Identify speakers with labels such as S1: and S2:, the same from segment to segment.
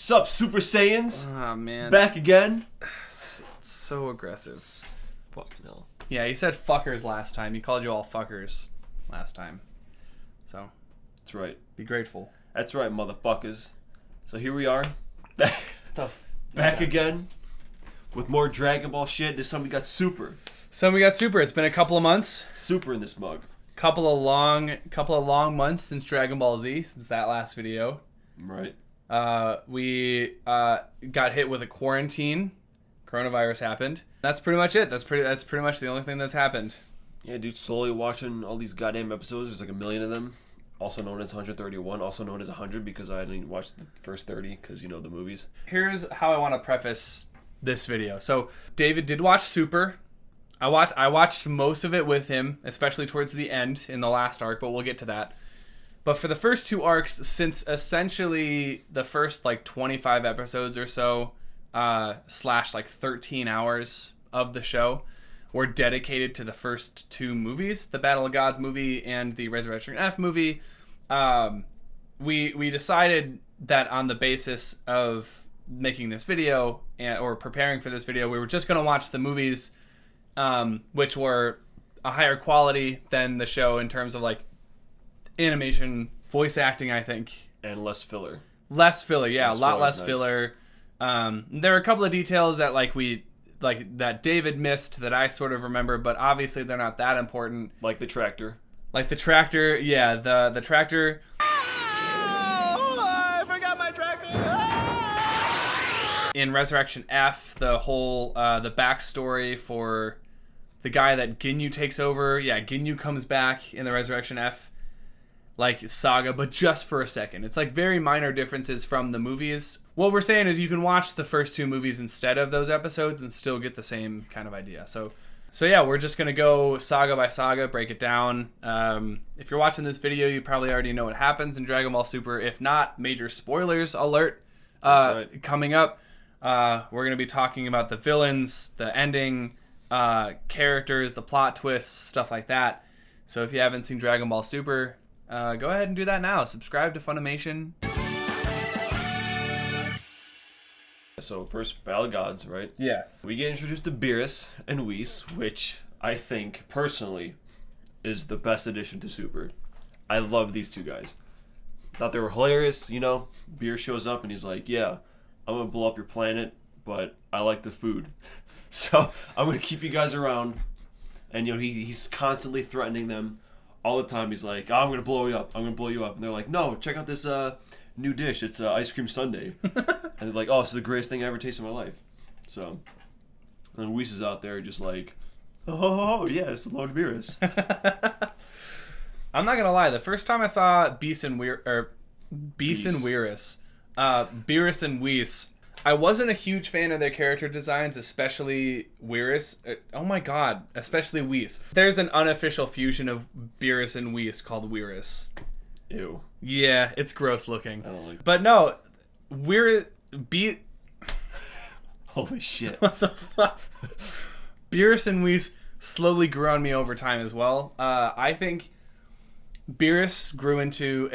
S1: Sup, Super Saiyans?
S2: Oh, man.
S1: Back again?
S2: It's so aggressive.
S1: Fucking hell.
S2: Yeah, he said fuckers last time. He called you all fuckers last time. So,
S1: That's right.
S2: be grateful.
S1: That's right, motherfuckers. So here we are. Back
S2: Okay.
S1: again. With more Dragon Ball shit. This time we got Super.
S2: So we got Super. It's been a couple of months.
S1: Super in this mug.
S2: Couple of long months since Dragon Ball Z, since that last video.
S1: Right.
S2: We got hit with a quarantine. Coronavirus happened. That's pretty much it. That's pretty much the only thing that's happened.
S1: Yeah, dude, slowly watching all these goddamn episodes. There's like 1 million of them. Also known as 131. Also known as 100 because I didn't watch the first 30 because, you know, the movies.
S2: Here's how I want to preface this video. So, David did watch Super. I watched most of it with him, especially towards the end in the last arc, but we'll get to that. But for the first 2 arcs, since essentially the first like 25 episodes or so, slash like 13 hours of the show were dedicated to the first 2 movies, the Battle of Gods movie and the Resurrection F movie, we decided that on the basis of making this video or preparing for this video, we were just going to watch the movies, which were a higher quality than the show in terms of like animation, voice acting, I think.
S1: And less filler.
S2: Less filler, yeah, a lot less
S1: nice.
S2: filler. There are a couple of details that that David missed that I sort of remember, but obviously they're not that important.
S1: Like the tractor.
S2: Like the tractor, yeah, the tractor.
S1: I forgot my tractor.
S2: In Resurrection F, the whole the backstory for the guy that Ginyu takes over. Yeah, Ginyu comes back in the Resurrection F like saga, but just for a second. It's like very minor differences from the movies. What we're saying is you can watch the first 2 movies instead of those episodes and still get the same kind of idea. So yeah, we're just gonna go saga by saga, break it down. If you're watching this video, you probably already know what happens in Dragon Ball Super. If not, major spoilers alert.
S1: Right.
S2: Coming up, we're gonna be talking about the villains, the ending, characters, the plot twists, stuff like that. So if you haven't seen Dragon Ball Super, go ahead and do that now. Subscribe to Funimation.
S1: So first, Battle of Gods, right?
S2: Yeah.
S1: We get introduced to Beerus and Whis, which I think, personally, is the best addition to Super. I love these 2 guys. Thought they were hilarious, you know? Beerus shows up and he's like, yeah, I'm going to blow up your planet, but I like the food. So I'm going to keep you guys around. And, you know, he's constantly threatening them all the time. He's like, I'm going to blow you up. I'm going to blow you up. And they're like, no, check out this new dish. It's ice cream sundae. And they're like, oh, this is the greatest thing I ever tasted in my life. So, and then Whis is out there just like, oh, yes, Lord Beerus.
S2: I'm not gonna lie. The first time I saw Beerus and Whis, I wasn't a huge fan of their character designs, especially Whis. Oh my god, especially Whis. There's an unofficial fusion of Beerus and Whis called Whis.
S1: Ew.
S2: Yeah, it's gross looking.
S1: I don't like that.
S2: But no,
S1: Holy shit.
S2: What the fuck? Beerus and Whis slowly grew on me over time as well. I think Beerus grew into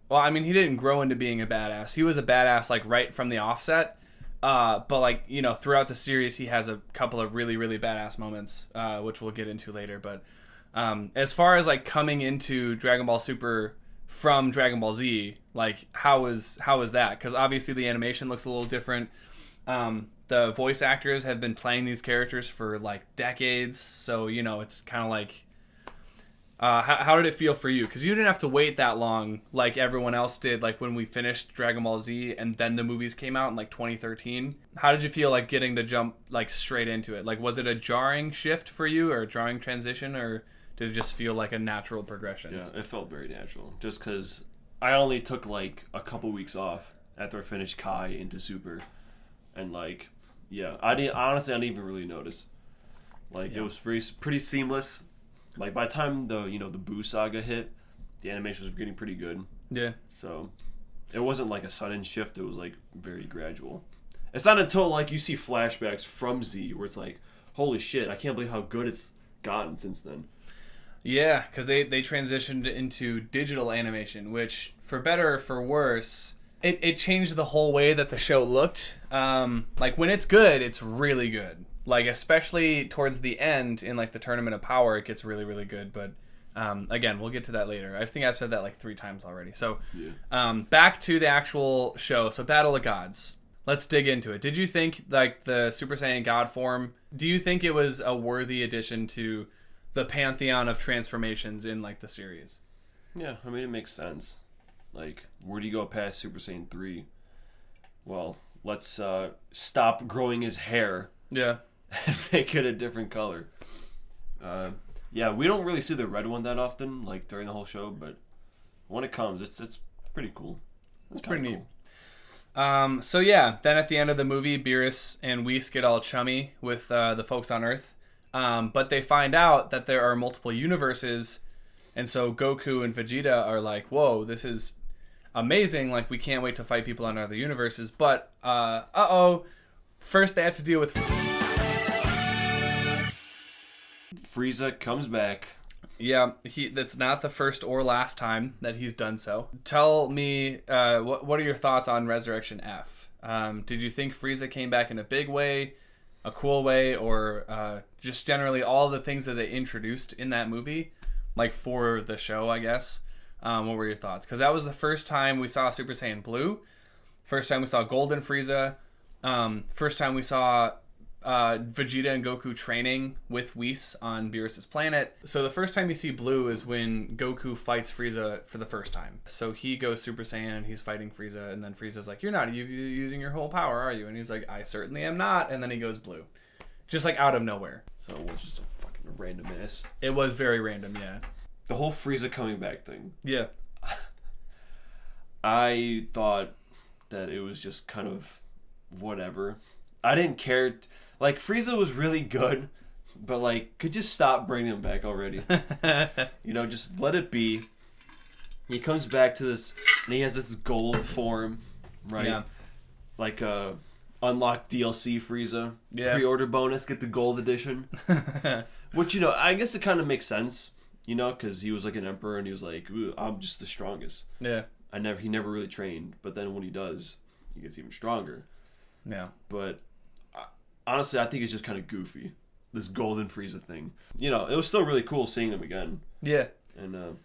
S2: well, I mean, he didn't grow into being a badass. He was a badass, like, right from the offset. But, like, you know, throughout the series, he has a couple of really, really badass moments, which we'll get into later. But as far as, like, coming into Dragon Ball Super from Dragon Ball Z, like, how is that? Because obviously the animation looks a little different. The voice actors have been playing these characters for like decades, so you know it's kind of like how did it feel for you? Because you didn't have to wait that long like everyone else did, like when we finished Dragon Ball Z and then the movies came out in like 2013. How did you feel like getting to jump like straight into it? Like, was it a jarring shift for you or a jarring transition, or did it just feel like a natural progression?
S1: Yeah, it felt very natural. Just because I only took like a couple weeks off after I finished Kai into Super, and like, yeah, I didn't even really notice. Like, It was pretty seamless. Like, by the time the Boo saga hit, the animation was getting pretty good.
S2: Yeah.
S1: So it wasn't like a sudden shift. It was like very gradual. It's not until like you see flashbacks from Z where it's like, holy shit, I can't believe how good it's gotten since then.
S2: Yeah, because they transitioned into digital animation, which, for better or for worse, it changed the whole way that the show looked. Like when it's good, it's really good. Like especially towards the end in like the Tournament of Power, it gets really really good. But again, we'll get to that later. I think I've said that like 3 times already. So back to the actual show. So Battle of Gods. Let's dig into it. Did you think like the Super Saiyan God form? Do you think it was a worthy addition to the pantheon of transformations in like the series?
S1: Yeah, I mean it makes sense. Like, where do you go past Super Saiyan 3? Well, let's stop growing his hair.
S2: Yeah.
S1: And make it a different color. Yeah, we don't really see the red one that often, like during the whole show, but when it comes, it's pretty cool.
S2: It's pretty neat. So yeah, then at the end of the movie, Beerus and Whis get all chummy with the folks on Earth. But they find out that there are multiple universes, and so Goku and Vegeta are like, whoa, this is amazing, like we can't wait to fight people on other universes. But first they have to deal with
S1: Frieza comes back.
S2: Yeah, that's not the first or last time that he's done so. Tell me, what are your thoughts on Resurrection F? Did you think Frieza came back in a big way, a cool way, or just generally all the things that they introduced in that movie, like for the show, I guess? What were your thoughts? Because that was the first time we saw Super Saiyan Blue, first time we saw Golden Frieza, first time we saw Vegeta and Goku training with Whis on Beerus's planet. So the first time you see Blue is when Goku fights Frieza for the first time. So he goes Super Saiyan and he's fighting Frieza, and then Frieza's like, you're not using your whole power, are you? And he's like, I certainly am not. And then he goes blue. Just like out of nowhere.
S1: So it was just a fucking random ass.
S2: It was very random, yeah.
S1: The whole Frieza coming back thing.
S2: Yeah.
S1: I thought that it was just kind of whatever. I didn't care. Like, Frieza was really good, but, like, could you stop bringing him back already? You know, just let it be. He comes back to this, and he has this gold form, right? Yeah. Like, unlock DLC Frieza. Yeah. Pre-order bonus, get the gold edition. Which, you know, I guess it kind of makes sense, you know, because he was, like, an emperor, and he was like, I'm just the strongest.
S2: Yeah.
S1: He never really trained, but then when he does, he gets even stronger. Yeah. But honestly, I think it's just kind of goofy, this golden Frieza thing. You know, it was still really cool seeing him again. Yeah. And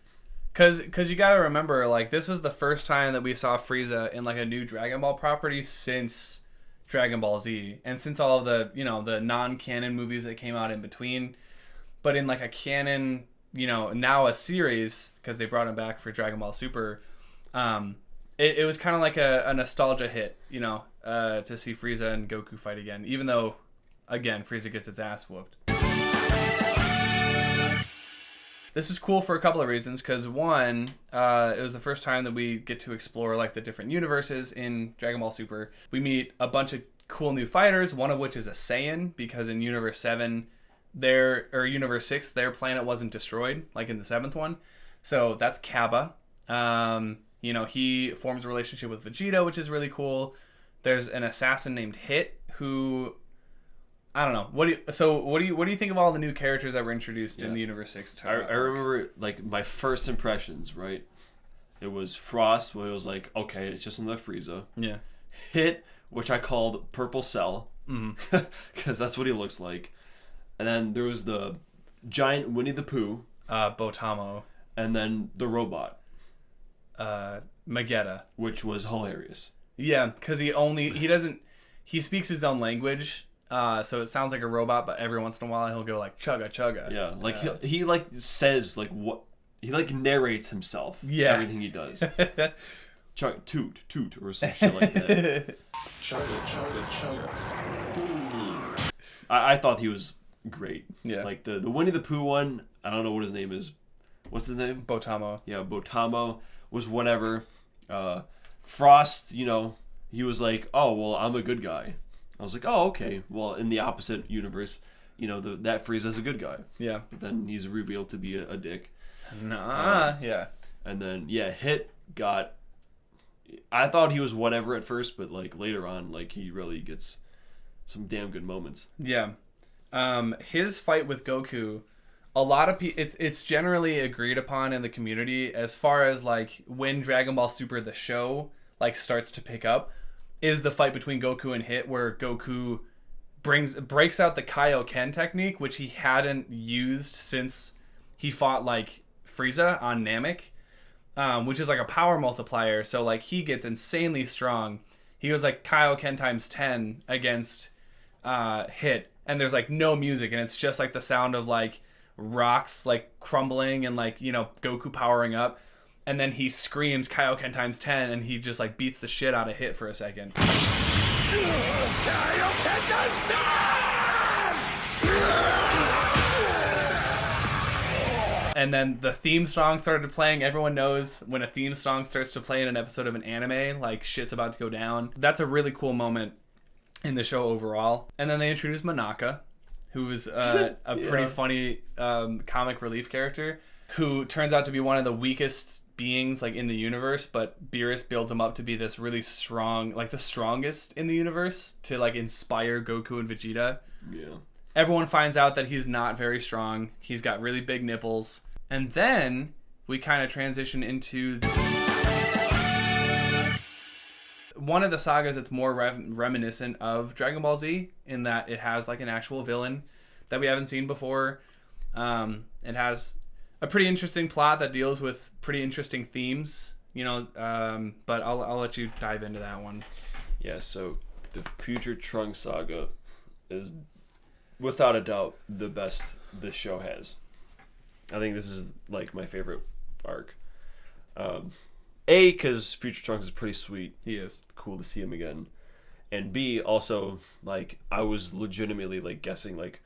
S2: Cause you gotta remember, like, this was the first time that we saw Frieza in like a new Dragon Ball property since Dragon Ball Z, and since all of the, you know, the non-canon movies that came out in between. But in like a canon, you know, now a series, because they brought him back for Dragon Ball Super. It was kind of like a nostalgia hit, you know, to see Frieza and Goku fight again, even though, again, Frieza gets his ass whooped. This is cool for a couple of reasons, because one, it was the first time that we get to explore like the different universes in Dragon Ball Super. We meet a bunch of cool new fighters, one of which is a Saiyan, because in Universe 7, Universe 6, their planet wasn't destroyed, like in the 7th one. So that's Cabba. You know, he forms a relationship with Vegeta, which is really cool. There's an assassin named Hit, who, I don't know. What do you think of all the new characters that were introduced in the Universe 6?
S1: I remember, like, my first impressions, right? It was Frost, where it was like, okay, it's just another Frieza. Yeah. Hit, which I called Purple Cell, because that's what he looks like. And then there was the giant Winnie the Pooh.
S2: Botamo.
S1: And then the robot.
S2: Magetta,
S1: which was hilarious.
S2: Yeah, because he speaks his own language, so it sounds like a robot, but every once in a while he'll go like chugga chugga.
S1: Yeah, like he like says like what he like narrates himself. Yeah, everything he does. Chug toot toot or some shit like that. Chugga chugga chugga. I thought he was great. Yeah, like the Winnie the Pooh one. I don't know what his name is. What's his name?
S2: Botamo.
S1: Yeah, Botamo was whatever. Frost, you know, he was like, oh, well, I'm a good guy. I was like, oh, okay. Well, in the opposite universe, you know, that Frieza's a good guy. Yeah. But then he's revealed to be a dick. Yeah. And then, Hit got... I thought he was whatever at first, but, like, later on, like, he really gets some damn good moments.
S2: Yeah. His fight with Goku... A lot of people, it's generally agreed upon in the community as far as like when Dragon Ball Super the show like starts to pick up is the fight between Goku and Hit, where Goku breaks out the Kaioken technique, which he hadn't used since he fought like Frieza on Namek, which is like a power multiplier. So like he gets insanely strong. He goes like Kaioken times 10 against Hit, and there's like no music, and it's just like the sound of like rocks like crumbling and like, you know, Goku powering up. And then he screams Kaioken times 10, and he just like beats the shit out of Hit for a second. Kaioken times 10! And then the theme song started playing. Everyone knows when a theme song starts to play in an episode of an anime, like shit's about to go down. That's a really cool moment in the show overall. And then they introduced Manaka, who was a pretty funny comic relief character, who turns out to be one of the weakest beings like in the universe, but Beerus builds him up to be this really strong, like the strongest in the universe, to like inspire Goku and Vegeta.
S1: Yeah.
S2: Everyone finds out that he's not very strong. He's got really big nipples. And then we kind of transition into one of the sagas that's more reminiscent of Dragon Ball Z, in that it has like an actual villain that we haven't seen before. It has a pretty interesting plot that deals with pretty interesting themes, you know, but I'll let you dive into that one.
S1: Yeah, so the Future Trunks saga is without a doubt the best this show has. I think this is like my favorite arc. Because Future Trunks is pretty sweet.
S2: He is.
S1: Cool to see him again. And B, also, like, I was legitimately like guessing like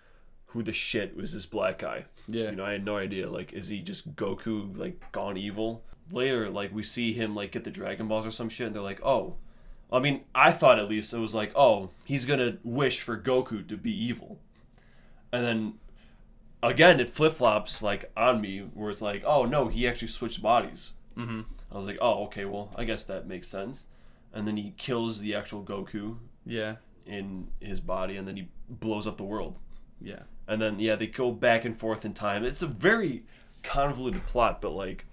S1: who the shit was this black guy.
S2: Yeah.
S1: You know, I had no idea. Like, is he just Goku, like, gone evil? Later, like, we see him, like, get the Dragon Balls or some shit, and they're like, oh. I mean, I thought at least it was like, oh, he's gonna wish for Goku to be evil. And then, again, it flip-flops, like, on me, where it's like, oh, no, he actually switched bodies.
S2: Mm-hmm.
S1: I was like, oh, okay, well, I guess that makes sense. And then he kills the actual Goku.
S2: Yeah.
S1: In his body, and then he blows up the world.
S2: Yeah.
S1: And then, yeah, they go back and forth in time. It's a very convoluted plot, but, like,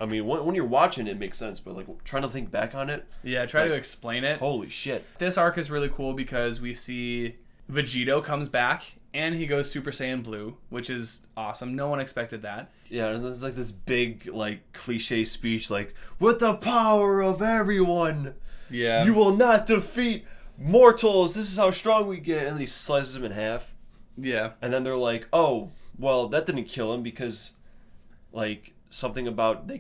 S1: I mean, when you're watching it makes sense, but, like, trying to think back on it...
S2: Yeah, try to explain it.
S1: Holy shit.
S2: This arc is really cool because we see Vegito comes back, and he goes Super Saiyan Blue, which is awesome. No one expected that.
S1: Yeah, and there's, like, this big, like, cliche speech, like, with the power of everyone, you will not defeat mortals. This is how strong we get. And then he slices him in half.
S2: Yeah.
S1: And then they're like, oh, well, that didn't kill him because, like, something about...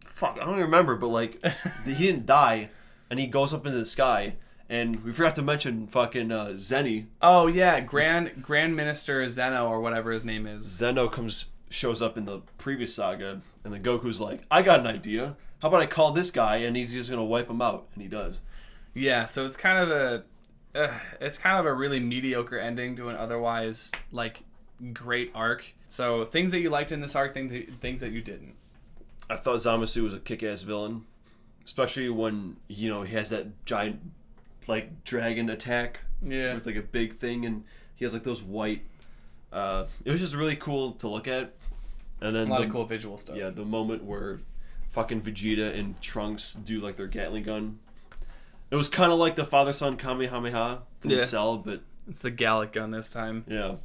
S1: Fuck, I don't even remember, but, like, he didn't die, and he goes up into the sky, and we forgot to mention fucking Zenny.
S2: Oh, yeah, Grand Minister Zeno, or whatever his name is.
S1: Zeno shows up in the previous saga, and then Goku's like, I got an idea. How about I call this guy, and he's just going to wipe him out, and he does. Yeah,
S2: so it's kind of a really mediocre ending to an otherwise like great arc. So things that you liked in this arc, things that you didn't.
S1: I thought Zamasu was a kick-ass villain, especially when, you know, he has that giant like dragon attack.
S2: Yeah,
S1: it's like a big thing, and he has like those white. It was just really cool to look at, and then
S2: a lot of cool visual stuff.
S1: Yeah, the moment where fucking Vegeta and Trunks do like their Gatling gun. It was kind of like the father-son Kamehameha from Cell, but...
S2: It's the Gallic gun this time.
S1: Yeah.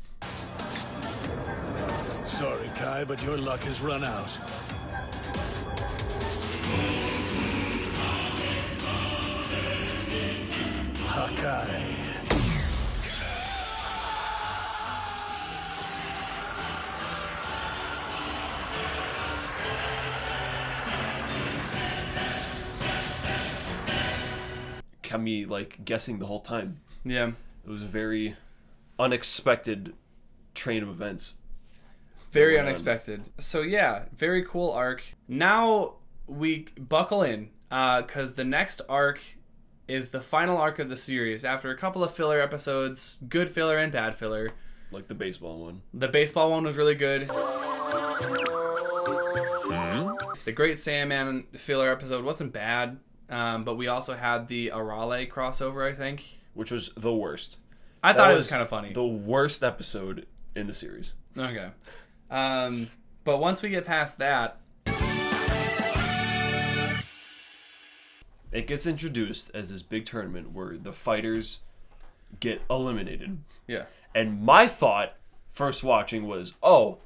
S3: Sorry, Kai, but your luck has run out. Hakai.
S1: Kept me like guessing the whole time.
S2: Yeah.
S1: It was a very unexpected train of events.
S2: Very unexpected. So yeah, very cool arc. Now we buckle in, because the next arc is the final arc of the series. After a couple of filler episodes, good filler and bad filler.
S1: Like the baseball one.
S2: The baseball one was really good. The Great Saiyaman filler episode wasn't bad, but we also had the Arale crossover, I think.
S1: Which was the worst.
S2: I thought it was kind of funny.
S1: The worst episode in the series.
S2: Okay. But once we get past that,
S1: it gets introduced as this big tournament where the fighters get eliminated.
S2: Yeah.
S1: And my thought, first watching, was, oh,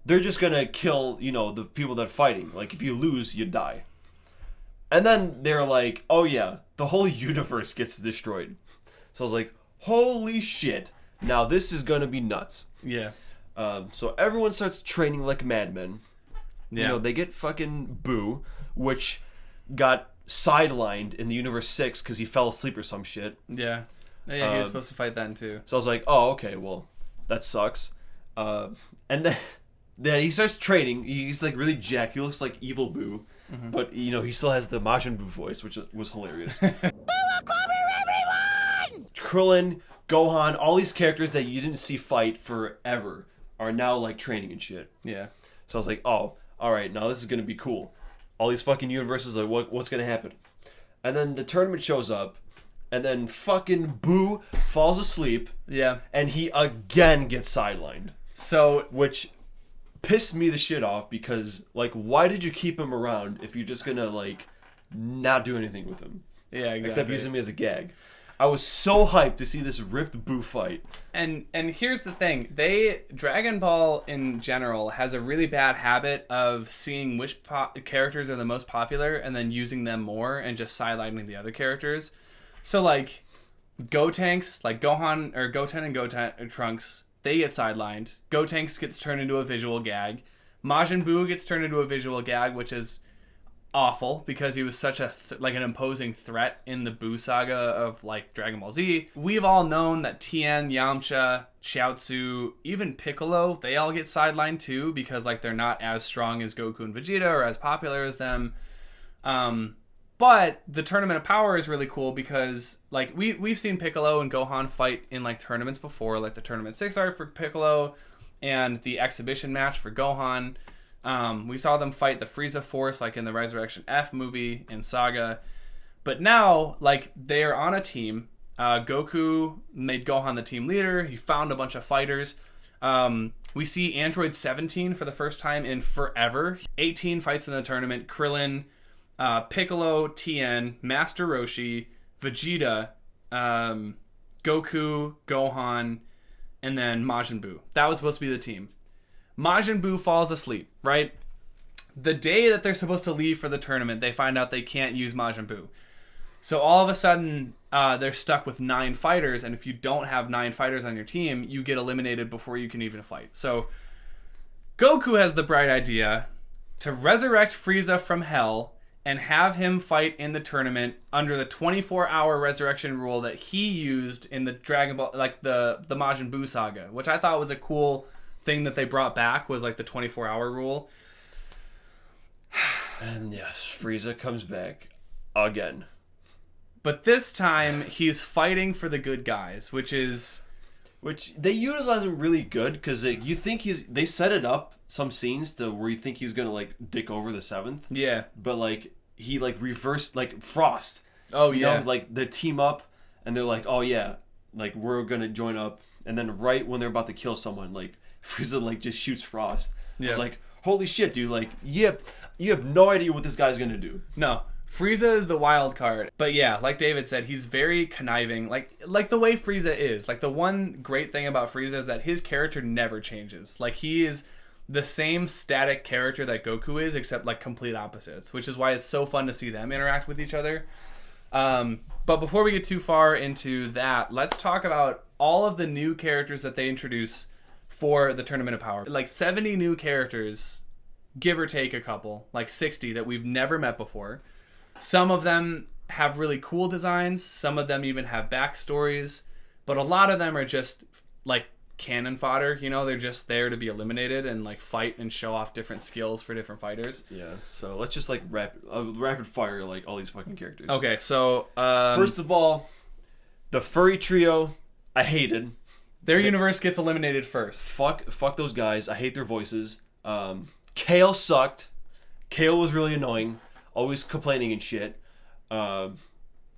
S1: they're just going to kill, the people that are fighting. Like, if you lose, you die. And then they're like, oh yeah, the whole universe gets destroyed. So I was like, holy shit. Now this is going to be nuts.
S2: Yeah.
S1: So everyone starts training like madmen.
S2: Yeah.
S1: They get fucking Boo, which got sidelined in the Universe 6 because he fell asleep or some shit.
S2: Yeah. Yeah, he was supposed to fight then too.
S1: So I was like, oh, okay, well, that sucks. And then he starts training. He's like really jacked. He looks like evil Boo. Mm-hmm. But, he still has the Majin Buu voice, which was hilarious. Boo, come here, everyone! Krillin, Gohan, all these characters that you didn't see fight forever are now, like, training and shit.
S2: Yeah.
S1: So I was like, oh, all right, now this is going to be cool. All these fucking universes, like, what's going to happen? And then the tournament shows up, and then fucking Boo falls asleep.
S2: Yeah.
S1: And he again gets sidelined.
S2: So,
S1: which pissed me the shit off because, like, why did you keep him around if you're just gonna, like, not do anything with him?
S2: Yeah, exactly.
S1: Except using me as a gag. I was so hyped to see this ripped Boo fight.
S2: And here's the thing. Dragon Ball in general has a really bad habit of seeing which characters are the most popular and then using them more and just sidelining the other characters. So, like, Gotenks, like Gohan and Trunks, they get sidelined. Gotenks gets turned into a visual gag. Majin Buu gets turned into a visual gag, which is awful because he was such an imposing threat in the Buu saga of, like, Dragon Ball Z. We've all known that Tien, Yamcha, Chiaotzu, even Piccolo, they all get sidelined too because, like, they're not as strong as Goku and Vegeta or as popular as them. But the Tournament of Power is really cool because, like, we've seen Piccolo and Gohan fight in, like, tournaments before, like the Tournament 6 arc for Piccolo and the exhibition match for Gohan. We saw them fight the Frieza Force, like, in the Resurrection F movie in Saga. But now, like, they're on a team. Goku made Gohan the team leader. He found a bunch of fighters. We see Android 17 for the first time in forever. 18 fights in the tournament. Krillin, Piccolo, Tien, Master Roshi, Vegeta, Goku, Gohan, and then Majin Buu. That was supposed to be the team. Majin Buu falls asleep, right? The day that they're supposed to leave for the tournament, they find out they can't use Majin Buu. So all of a sudden, they're stuck with 9 fighters, and if you don't have 9 fighters on your team, you get eliminated before you can even fight. So Goku has the bright idea to resurrect Frieza from hell and have him fight in the tournament under the 24-hour resurrection rule that he used in the Dragon Ball, like the Majin Buu saga, which I thought was a cool thing that they brought back, was like the 24-hour rule.
S1: And yes, Frieza comes back again.
S2: But this time, he's fighting for the good guys, which
S1: they utilize him really good because you think they set it up some scenes to where you think he's gonna, like, dick over the 7th.
S2: Yeah.
S1: But, like, he, like, reversed, like, Frost.
S2: Oh,
S1: you
S2: yeah.
S1: know, like, they team up and they're like, oh yeah, like, we're gonna join up. And then right when they're about to kill someone, like, Frieza, like, just shoots Frost. Yeah. I was like, holy shit, dude, like, you have no idea what this guy's gonna do.
S2: No. Frieza is the wild card. But yeah, like David said, he's very conniving. Like the way Frieza is. Like, the one great thing about Frieza is that his character never changes. Like, he is the same static character that Goku is, except, like, complete opposites, which is why it's so fun to see them interact with each other. But before we get too far into that, let's talk about all of the new characters that they introduce for the Tournament of Power. Like, 70 new characters, give or take a couple, like 60 that we've never met before. Some of them have really cool designs. Some of them even have backstories. But a lot of them are just, like, cannon fodder. You know, they're just there to be eliminated and, like, fight and show off different skills for different fighters.
S1: Yeah, so let's just, like, rapid fire, like, all these fucking characters.
S2: Okay, so
S1: first of all, the furry trio, I hated.
S2: Their universe gets eliminated first.
S1: Fuck those guys. I hate their voices. Kale sucked. Kale was really annoying. Always complaining and shit.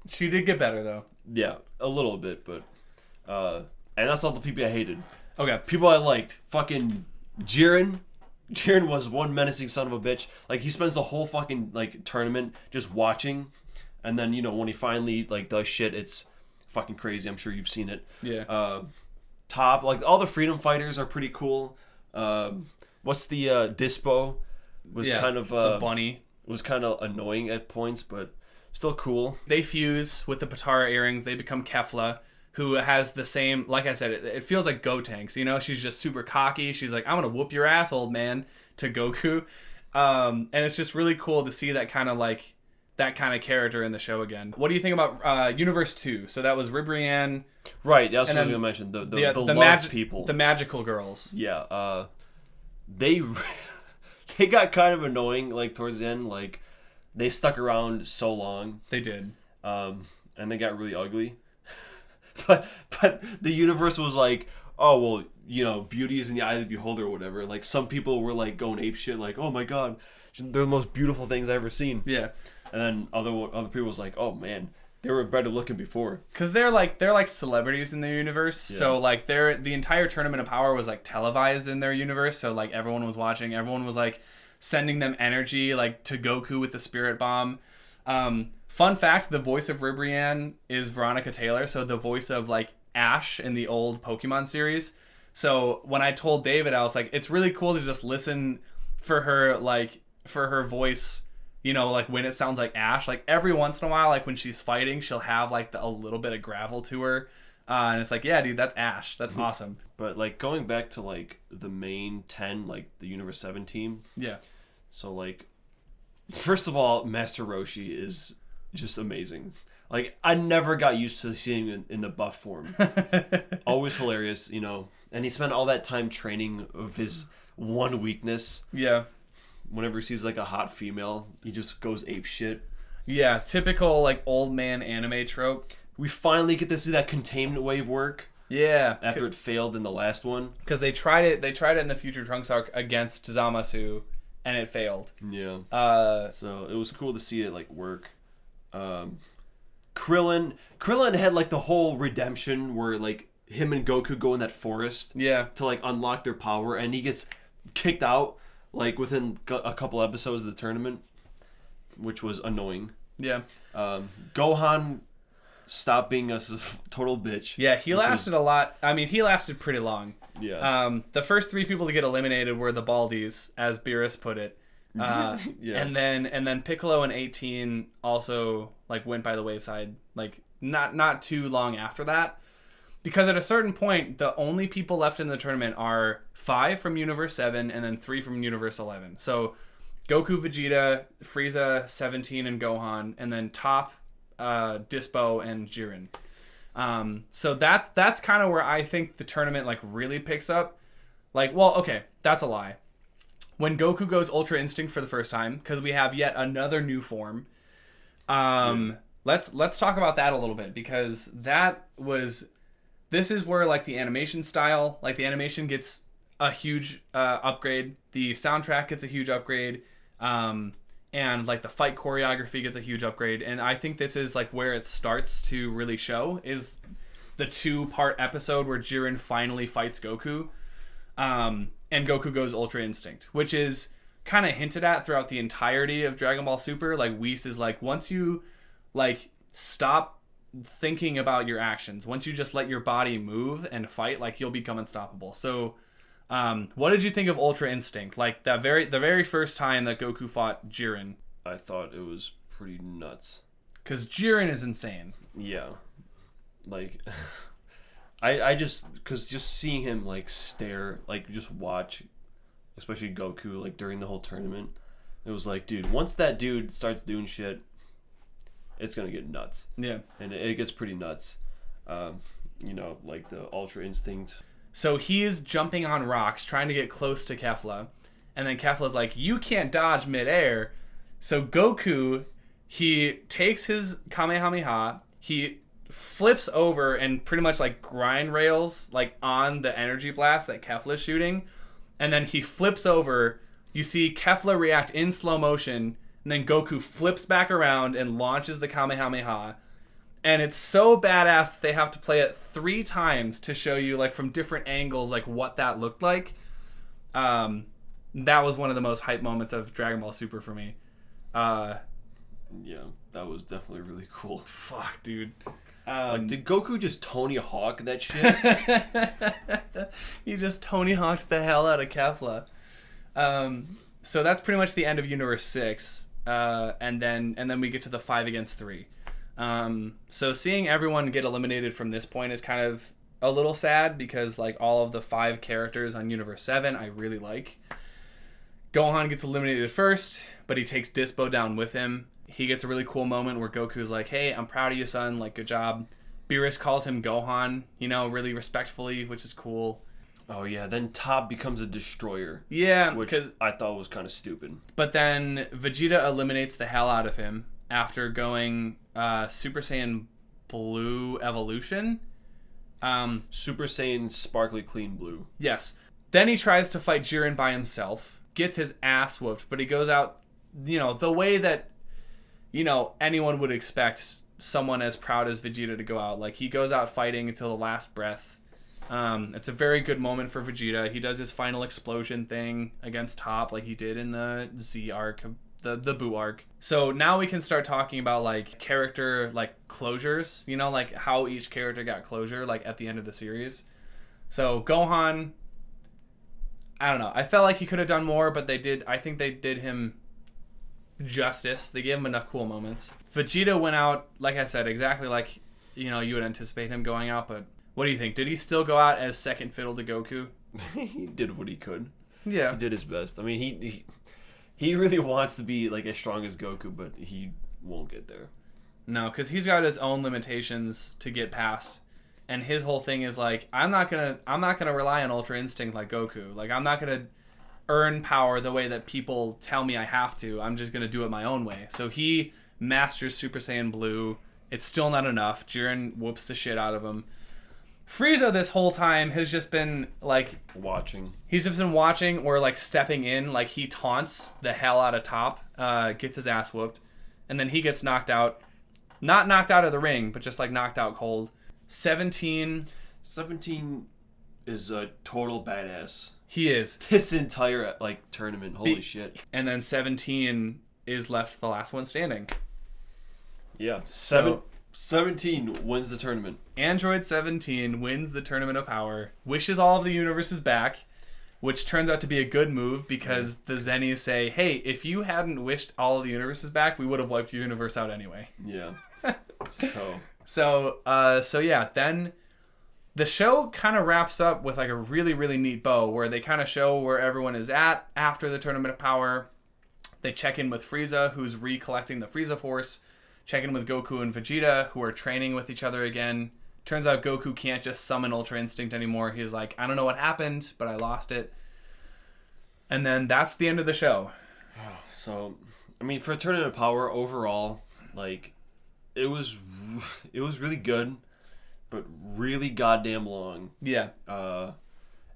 S2: She did get better, though.
S1: Yeah, a little bit, but... and that's all the people I hated.
S2: Okay.
S1: People I liked. Fucking Jiren. Jiren was one menacing son of a bitch. Like, he spends the whole fucking, like, tournament just watching. And then, when he finally, like, does shit, it's fucking crazy. I'm sure you've seen it.
S2: Yeah.
S1: Top, like, all the freedom fighters are pretty cool. What's the Dispo? Was kind of...
S2: the bunny.
S1: Was kind of annoying at points, but still cool.
S2: They fuse with the Patara earrings. They become Kefla, who has the same... Like I said, it feels like Gotenks. She's just super cocky. She's like, I'm going to whoop your ass, old man, to Goku. And it's just really cool to see that kind of character in the show again. What do you think about Universe 2? So that was Ribrianne.
S1: Right, that's what I was going to mention. The love people.
S2: The magical girls.
S1: Yeah, they got kind of annoying, like, towards the end. Like, they stuck around so long.
S2: They did.
S1: And they got really ugly. but the universe was like, oh, well, beauty is in the eye of the beholder or whatever. Like, some people were, like, going apeshit, like, oh my god, they're the most beautiful things I've ever seen.
S2: Yeah.
S1: And then other people was like, oh man, they were better looking before.
S2: Because they're like celebrities in their universe. Yeah. So like the entire Tournament of Power was like televised in their universe. So like everyone was watching. Everyone was like sending them energy, like to Goku with the Spirit Bomb. Fun fact: the voice of Ribrianne is Veronica Taylor. So the voice of like Ash in the old Pokemon series. So when I told David, I was like, it's really cool to just listen for her voice. Like when it sounds like Ash, like every once in a while, like when she's fighting, she'll have like a little bit of gravel to her. And it's like, yeah, dude, that's Ash. That's awesome.
S1: But like going back to like the main 10, like the Universe 7 team.
S2: Yeah.
S1: So like, first of all, Master Roshi is just amazing. Like I never got used to seeing him in the buff form. Always hilarious, and he spent all that time training of his one weakness.
S2: Yeah.
S1: Whenever he sees like a hot female, he just goes ape shit.
S2: Yeah, typical like old man anime trope.
S1: We finally get to see that containment wave work.
S2: Yeah,
S1: after it failed in the last one.
S2: Because they tried it in the Future Trunks arc against Zamasu, and it failed.
S1: Yeah. So it was cool to see it like work. Krillin had like the whole redemption where like him and Goku go in that forest.
S2: Yeah. To
S1: like unlock their power, and he gets kicked out. Like, within a couple episodes of the tournament, which was annoying.
S2: Yeah.
S1: Gohan stopped being a total bitch.
S2: Yeah, he lasted a lot. I mean, he lasted pretty long.
S1: Yeah.
S2: The first 3 people to get eliminated were the Baldies, as Beerus put it.
S1: Yeah.
S2: And then Piccolo and 18 also, like, went by the wayside, like, not too long after that. Because at a certain point, the only people left in the tournament are 5 from Universe 7 and then 3 from Universe 11. So Goku, Vegeta, Frieza, 17, and Gohan, and then Top, Dispo, and Jiren. So that's kind of where I think the tournament like really picks up. Like, well, okay, that's a lie. When Goku goes Ultra Instinct for the first time, because we have yet another new form. Let's talk about that a little bit, because this is where like the animation style, like the animation gets a huge upgrade, the soundtrack gets a huge upgrade, and like the fight choreography gets a huge upgrade. And I think this is like where it starts to really show, is the 2-part episode where Jiren finally fights Goku, and Goku goes Ultra Instinct, which is kind of hinted at throughout the entirety of Dragon Ball Super. Like Whis is like, once you like stop thinking about your actions, once you just let your body move and fight, like you'll become unstoppable. So what did you think of Ultra Instinct, like the very first time that Goku fought Jiren?
S1: I thought it was pretty nuts,
S2: because Jiren is insane.
S1: Yeah, like I just, because just seeing him like stare, like just watch, especially Goku, like during the whole tournament, it was like, dude, once that dude starts doing shit, it's gonna get nuts.
S2: Yeah.
S1: And it gets pretty nuts. Like the Ultra Instinct.
S2: So he's jumping on rocks, trying to get close to Kefla. And then Kefla's like, you can't dodge midair. So Goku, he takes his Kamehameha, he flips over and pretty much like grind rails like on the energy blast that Kefla's shooting. And then he flips over. You see Kefla react in slow motion. And then Goku flips back around and launches the Kamehameha. And it's so badass that they have to play it 3 times to show you, like, from different angles, like, what that looked like. That was one of the most hype moments of Dragon Ball Super for me.
S1: Yeah. That was definitely really cool.
S2: Fuck, dude.
S1: Like, did Goku just Tony Hawk that shit?
S2: He just Tony Hawked the hell out of Kefla. So that's pretty much the end of Universe 6. And then we get to the 5 against 3. So seeing everyone get eliminated from this point is kind of a little sad because like all of the 5 characters on Universe 7 I really like. Gohan gets eliminated first, but he takes Dispo down with him. He gets a really cool moment where Goku's like, hey, I'm proud of you, son. Like, good job. Beerus calls him Gohan, really respectfully, which is cool.
S1: Oh, yeah. Then Top becomes a destroyer.
S2: Yeah,
S1: which I thought was kind of stupid.
S2: But then Vegeta eliminates the hell out of him after going Super Saiyan Blue Evolution.
S1: Super Saiyan Sparkly Clean Blue.
S2: Yes. Then he tries to fight Jiren by himself. Gets his ass whooped, but he goes out, the way that anyone would expect someone as proud as Vegeta to go out. Like, he goes out fighting until the last breath. It's a very good moment for Vegeta. He does his final explosion thing against Top like he did in the Z arc, the Buu arc. So now we can start talking about, like, character, like, closures. Like, how each character got closure, like, at the end of the series. So, Gohan, I don't know. I felt like he could have done more, but I think they did him justice. They gave him enough cool moments. Vegeta went out, like I said, exactly like you would anticipate him going out. But what do you think? Did he still go out as second fiddle to Goku?
S1: He did what he could.
S2: Yeah,
S1: he did his best. I mean, he really wants to be like as strong as Goku, but he won't get there.
S2: No, because he's got his own limitations to get past, and his whole thing is like, I'm not gonna rely on Ultra Instinct like Goku. Like, I'm not gonna earn power the way that people tell me I have to. I'm just gonna do it my own way. So he masters Super Saiyan Blue. It's still not enough. Jiren whoops the shit out of him. Frieza this whole time has just been like
S1: watching.
S2: He's just been watching or like stepping in. Like, he taunts the hell out of Top, gets his ass whooped, and then he gets knocked out. Not knocked out of the ring, but just like knocked out cold. 17 is a total badass. He is. This entire like tournament, holy shit. And then 17 is left the last one standing. Yeah. 17 wins the tournament. Android 17 wins the Tournament of Power, wishes all of the universes back, which turns out to be a good move because the Zennies say, hey, if you hadn't wished all of the universes back, we would have wiped your universe out anyway. Yeah. So yeah, then the show kind of wraps up with like a really, really neat bow where they kind of show where everyone is at after the Tournament of Power. They check in with Frieza, who's recollecting the Frieza Force. Check in with Goku and Vegeta, who are training with each other again. Turns out Goku can't just summon Ultra Instinct anymore. He's like, I don't know what happened, but I lost it. And then that's the end of the show. So, I mean, for Tournament of Power overall, like, it was really good, but really goddamn long. Yeah.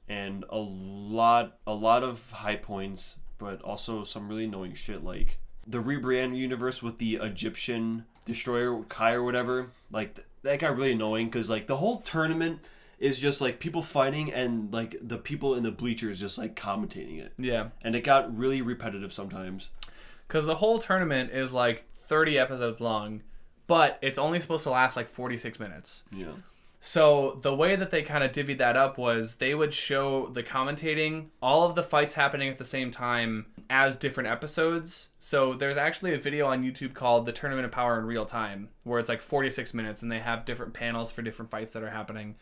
S2: And a lot of high points, but also some really annoying shit, like the Rebrand universe with the Egyptian destroyer Kai or whatever. Like, that got really annoying because like the whole tournament is just like people fighting and like the people in the bleachers just like commentating it. Yeah. And it got really repetitive sometimes. Because the whole tournament is like 30 episodes long, but it's only supposed to last like 46 minutes. Yeah. So the way that they kind of divvied that up was they would show the commentating, all of the fights happening at the same time as different episodes. So there's actually a video on YouTube called The Tournament of Power in Real Time, where it's like 46 minutes and they have different panels for different fights that are happening.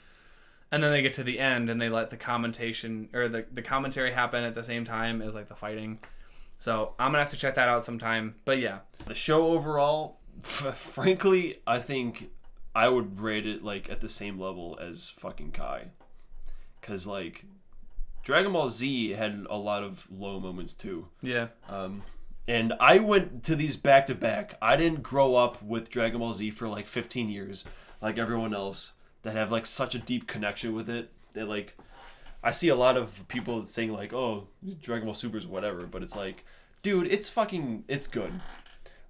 S2: And then they get to the end and they let the commentation or the commentary happen at the same time as like the fighting. So I'm going to have to check that out sometime. But yeah, the show overall, frankly, I think I would rate it like at the same level as fucking Kai. Because like Dragon Ball Z had a lot of low moments too. Yeah. And I went to these back to back. I didn't grow up with Dragon Ball Z for like 15 years like everyone else that have like such a deep connection with it. That like I see a lot of people saying like, oh, Dragon Ball Super is whatever, but it's like, dude, it's good.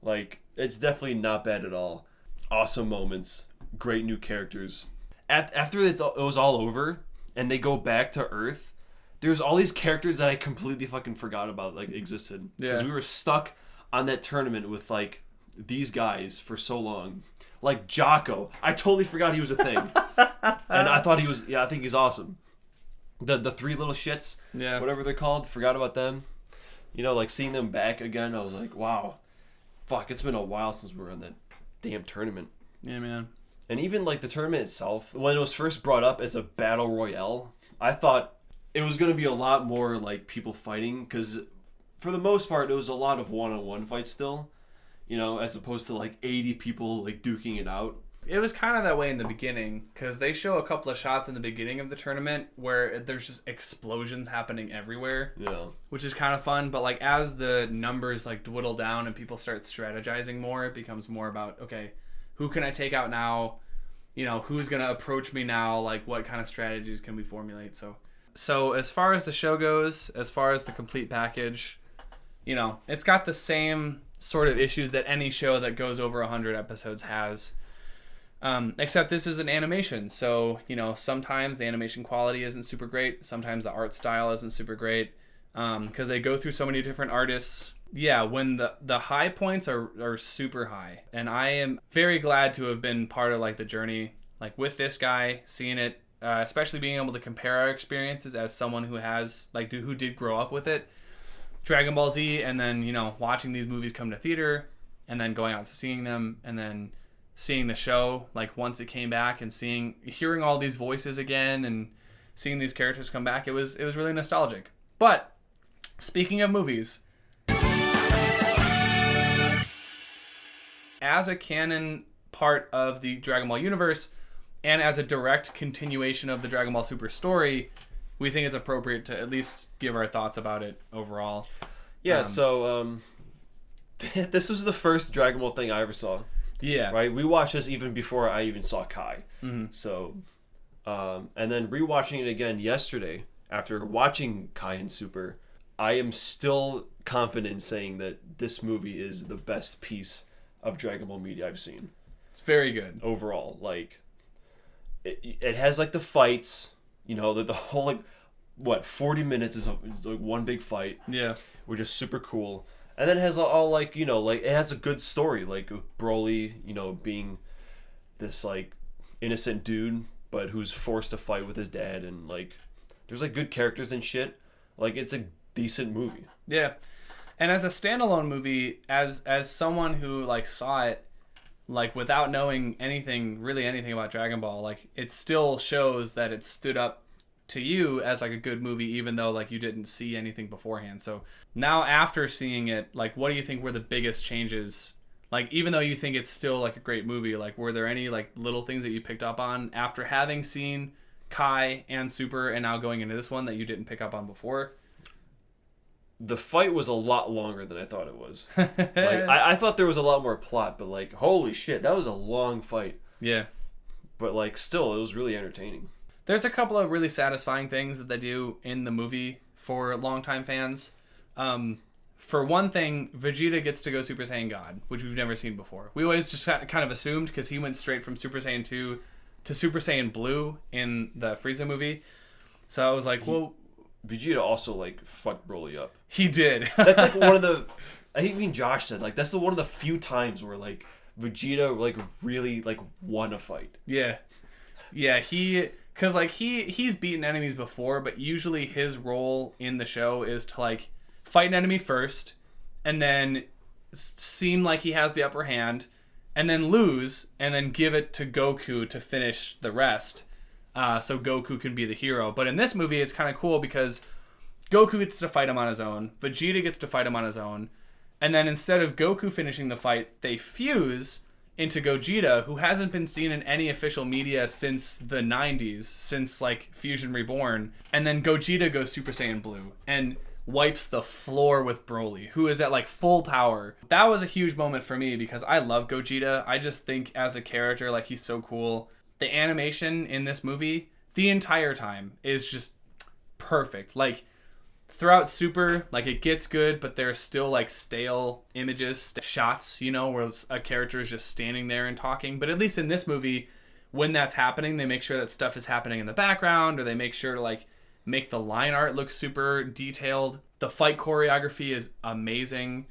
S2: Like, it's definitely not bad at all. Awesome moments, great new characters. After it was all over and they go back to Earth, there's all these characters that I completely fucking forgot about like existed. Because we were stuck on that tournament with like
S1: these guys for so long. Like Jocko. I totally forgot he was a thing. And I thought he was, I think he's awesome. The three little shits, whatever they're called, forgot about them. You know, like seeing them back again, I was like, wow, fuck, it's been a while since we were in that damn tournament.
S2: Yeah, man.
S1: And even like the tournament itself, when it was first brought up as a battle royale, I thought it was going to be a lot more like people fighting, because for the most part, it was a lot of one-on-one fights still, you know, as opposed to like 80 people like duking it out.
S2: It was kind of that way in the beginning, because they show a couple of shots in the beginning of the tournament where there's just explosions happening everywhere.
S1: Yeah.
S2: Which is kind of fun, but like as the numbers like dwindle down and people start strategizing more, it becomes more about, okay, who can I take out now? You know, who's going to approach me now? Like, what kind of strategies can we formulate? So as far as the show goes, as far as the complete package, you know, it's got the same sort of issues that any show that goes over 100 episodes has. Except this is an animation, so, you know, sometimes the animation quality isn't super great. Sometimes the art style isn't super great, because they go through so many different artists. Yeah, when the high points are super high. And I am very glad to have been part of, like, the journey, like, with this guy, seeing it, especially being able to compare our experiences as someone who has, like, who did grow up with it. Dragon Ball Z, and then, you know, watching these movies come to theater, and then going out to seeing them, and then seeing the show, like, once it came back, and hearing all these voices again, and seeing these characters come back, it was really nostalgic. But speaking of movies, as a canon part of the Dragon Ball universe, and as a direct continuation of the Dragon Ball Super story, we think it's appropriate to at least give our thoughts about it overall.
S1: Yeah, this was the first Dragon Ball thing I ever saw.
S2: Yeah.
S1: Right? We watched this even before I even saw Kai.
S2: Mm-hmm.
S1: So, and then rewatching it again yesterday, after watching Kai and Super, I am still confident in saying that this movie is the best piece of Dragon Ball media I've seen.
S2: It's very good.
S1: Overall. Like, it has, like, the fights, you know, the whole, like, 40 minutes is like one big fight.
S2: Yeah.
S1: Which is super cool. And then it has all, like, you know, like, it has a good story, like, with Broly, you know, being this, like, innocent dude, but who's forced to fight with his dad, and, like, there's, like, good characters and shit. Like, it's a decent movie.
S2: Yeah. And as a standalone movie, as someone who, like, saw it, like, without knowing anything about Dragon Ball, like, it still shows that it stood up to you as, like, a good movie, even though, like, you didn't see anything beforehand. So now, after seeing it, like, what do you think were the biggest changes? Like, even though you think it's still, like, a great movie, like, were there any, like, little things that you picked up on after having seen Kai and Super, and now going into this one, that you didn't pick up on before?
S1: The fight was a lot longer than I thought it was. Like, I thought there was a lot more plot, but, like, holy shit, that was a long fight.
S2: Yeah.
S1: But, like, still, it was really entertaining.
S2: There's a couple of really satisfying things that they do in the movie for longtime fans. For one thing, Vegeta gets to go Super Saiyan God, which we've never seen before. We always just kind of assumed, because he went straight from Super Saiyan 2 to Super Saiyan Blue in the Frieza movie. So I was like, well...
S1: Vegeta also, like, fucked Broly up.
S2: He did.
S1: That's, like, one of the... I think even Josh said, like, that's one of the few times where, like, Vegeta, like, really, like, won a fight.
S2: Yeah. Yeah, because, like, he's beaten enemies before, but usually his role in the show is to, like, fight an enemy first, and then seem like he has the upper hand, and then lose, and then give it to Goku to finish the rest, so Goku can be the hero. But in this movie, it's kind of cool, because Goku gets to fight him on his own, Vegeta gets to fight him on his own, and then instead of Goku finishing the fight, they fuse into Gogeta, who hasn't been seen in any official media since the 90s, since, like, Fusion Reborn. And then Gogeta goes Super Saiyan Blue and wipes the floor with Broly, who is at, like, full power. That was a huge moment for me, because I love Gogeta. I just think, as a character, like, he's so cool. The animation in this movie, the entire time, is just perfect. Like, throughout Super, like, it gets good, but there's still, like, stale images, shots, you know, where a character is just standing there and talking. But at least in this movie, when that's happening, they make sure that stuff is happening in the background, or they make sure to, like, make the line art look super detailed. The fight choreography is amazing.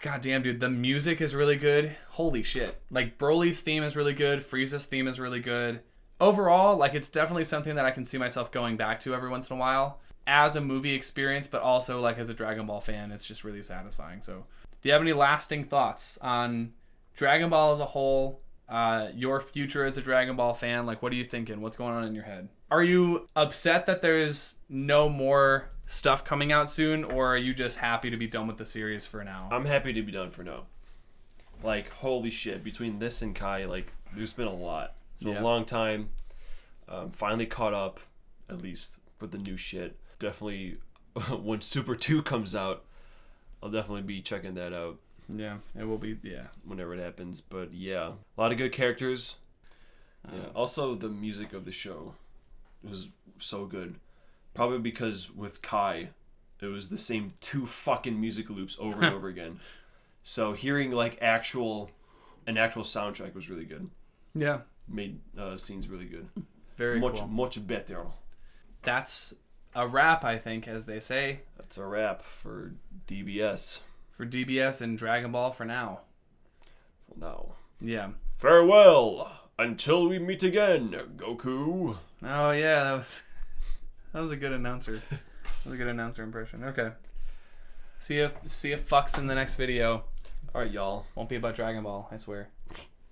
S2: God damn, dude, the music is really good. Holy shit. Like, Broly's theme is really good. Frieza's theme is really good. Overall, like, it's definitely something that I can see myself going back to every once in a while as a movie experience, but also, like, as a Dragon Ball fan, it's just really satisfying. So, do you have any lasting thoughts on Dragon Ball as a whole? Your future as a Dragon Ball fan? Like, what are you thinking? What's going on in your head? Are you upset that there's no more stuff coming out soon, or are you just happy to be done with the series for now?
S1: I'm happy to be done for now. Like, holy shit, between this and Kai, like, there's been a lot. It's been a long time. Finally caught up, at least for the new shit. Definitely, when Super 2 comes out, I'll definitely be checking that out.
S2: Yeah, it will be, yeah.
S1: Whenever it happens. But yeah, a lot of good characters. Yeah. Also, the music of the show was so good. Probably because with Kai, it was the same 2 fucking music loops over and over again. So hearing like an actual soundtrack was really good.
S2: Yeah.
S1: Made scenes really good.
S2: Very cool.
S1: Much better.
S2: That's a wrap, I think, as they say.
S1: That's a wrap for DBS.
S2: For DBS and Dragon Ball for now.
S1: For now.
S2: Yeah.
S1: Farewell until we meet again, Goku.
S2: Oh yeah, that was a good announcer. That was a good announcer impression. Okay. See you fucks in the next video.
S1: Alright, y'all.
S2: Won't be about Dragon Ball, I swear.